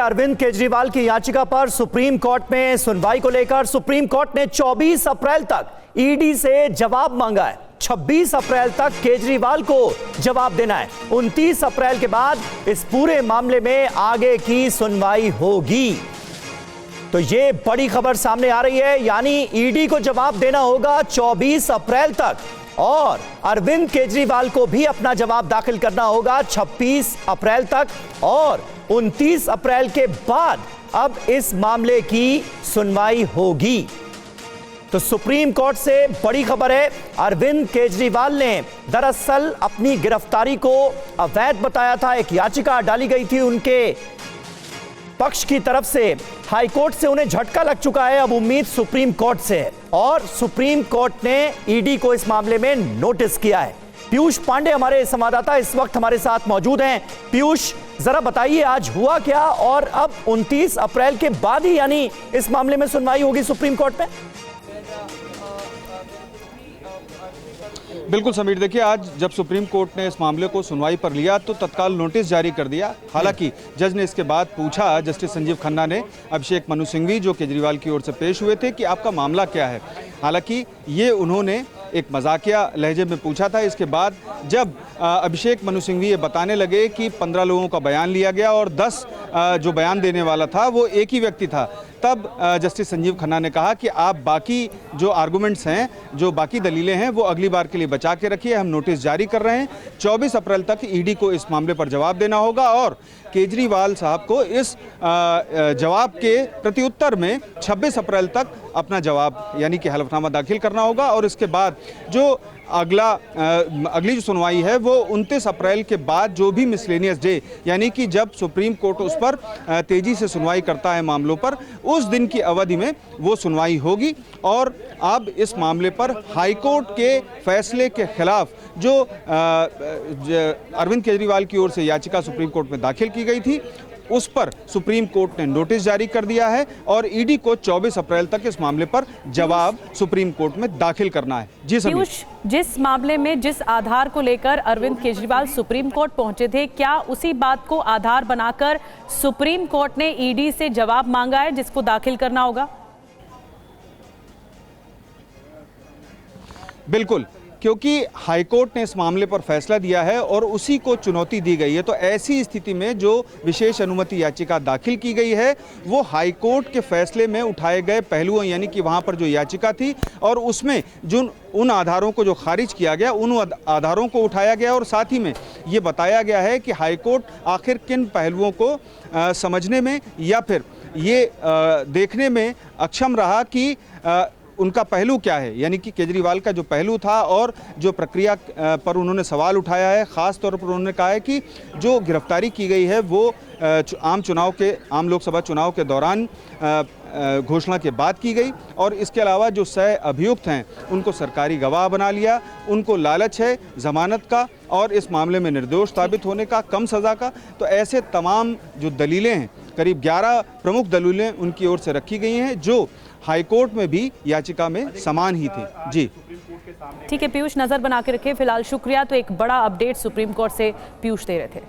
अरविंद केजरीवाल की याचिका पर सुप्रीम कोर्ट में सुनवाई को लेकर सुप्रीम कोर्ट ने 24 अप्रैल तक ईडी से जवाब मांगा है। 26 अप्रैल तक केजरीवाल को जवाब देना है। 29 अप्रैल के बाद इस पूरे मामले में आगे की सुनवाई होगी। तो ये बड़ी खबर सामने आ रही है, यानी ईडी को जवाब देना होगा 24 अप्रैल तक और अरविंद केजरीवाल को भी अपना जवाब दाखिल करना होगा 26 अप्रैल तक और 29 अप्रैल के बाद अब इस मामले की सुनवाई होगी। तो सुप्रीम कोर्ट से बड़ी खबर है। अरविंद केजरीवाल ने दरअसल अपनी गिरफ्तारी को अवैध बताया था। एक याचिका डाली गई थी उनके पक्ष की तरफ से। हाई कोर्ट से उन्हें झटका लग चुका है। अब उम्मीद सुप्रीम कोर्ट से है और सुप्रीम कोर्ट ने ईडी को इस मामले में नोटिस किया है। पीयूष पांडे हमारे संवाददाता इस वक्त हमारे साथ मौजूद हैं। पीयूष, जरा बताइए आज हुआ क्या और अब 29 अप्रैल के बाद ही यानी इस मामले में सुनवाई होगी सुप्रीम कोर्ट में? बिल्कुल समीर, देखिए आज जब सुप्रीम कोर्ट ने इस मामले को सुनवाई पर लिया तो तत्काल नोटिस जारी कर दिया। हालांकि जज ने इसके बाद पूछा, जस्टिस संजीव खन्ना ने अभिषेक मनु सिंघवी जो केजरीवाल की ओर से पेश हुए थे, कि आपका मामला क्या है। हालांकि ये उन्होंने एक मजाकिया लहजे में पूछा था। इसके बाद जब अभिषेक मनु सिंघवी ये बताने लगे कि 15 लोगों का बयान लिया गया और 10 जो बयान देने वाला था वो एक ही व्यक्ति था, तब जस्टिस संजीव खन्ना ने कहा कि आप बाकी जो आर्गुमेंट्स हैं, जो बाकी दलीलें हैं, वो अगली बार के लिए बचा के रखिए। हम नोटिस जारी कर रहे हैं। 24 अप्रैल तक ईडी को इस मामले पर जवाब देना होगा और केजरीवाल साहब को इस जवाब के प्रत्युत्तर में 26 अप्रैल तक अपना जवाब यानी कि हलफनामा दाखिल करना होगा और इसके बाद जो अगली जो सुनवाई है वो 29 अप्रैल के बाद जो भी मिसलेनियस डे यानी कि जब सुप्रीम कोर्ट उस पर तेजी से सुनवाई करता है मामलों पर, उस दिन की अवधि में वो सुनवाई होगी। और अब इस मामले पर हाई कोर्ट के फैसले के खिलाफ जो अरविंद केजरीवाल की ओर से याचिका सुप्रीम कोर्ट में दाखिल की गई थी, उस पर सुप्रीम कोर्ट ने नोटिस जारी कर दिया है और ईडी को 24 अप्रैल तक इस मामले पर जवाब सुप्रीम कोर्ट में दाखिल करना है। जी समीर, जिस मामले में जिस आधार को लेकर अरविंद केजरीवाल सुप्रीम कोर्ट पहुंचे थे, क्या उसी बात को आधार बनाकर सुप्रीम कोर्ट ने ईडी से जवाब मांगा है जिसको दाखिल करना होगा? बिल्कुल, क्योंकि हाईकोर्ट ने इस मामले पर फैसला दिया है और उसी को चुनौती दी गई है। तो ऐसी स्थिति में जो विशेष अनुमति याचिका दाखिल की गई है वो हाईकोर्ट के फैसले में उठाए गए पहलुओं यानी कि वहां पर जो याचिका थी और उसमें जो उन आधारों को जो खारिज किया गया, उन आधारों को उठाया गया और साथ ही में ये बताया गया है कि हाईकोर्ट आखिर किन पहलुओं को समझने में या फिर ये देखने में अक्षम रहा कि उनका पहलू क्या है, यानी कि केजरीवाल का जो पहलू था और जो प्रक्रिया पर उन्होंने सवाल उठाया है। ख़ास तौर पर उन्होंने कहा है कि जो गिरफ्तारी की गई है वो आम लोकसभा चुनाव के दौरान घोषणा के बाद की गई और इसके अलावा जो 6 अभियुक्त हैं उनको सरकारी गवाह बना लिया, उनको लालच है जमानत का और इस मामले में निर्दोष साबित होने का, कम सज़ा का। तो ऐसे तमाम जो दलीलें हैं, करीब 11 प्रमुख दलीलें उनकी ओर से रखी गई हैं जो हाईकोर्ट में भी याचिका में समान ही थी। जी ठीक है पीयूष, नजर बना के रखें। फिलहाल शुक्रिया। तो एक बड़ा अपडेट सुप्रीम कोर्ट से पीयूष दे रहे थे।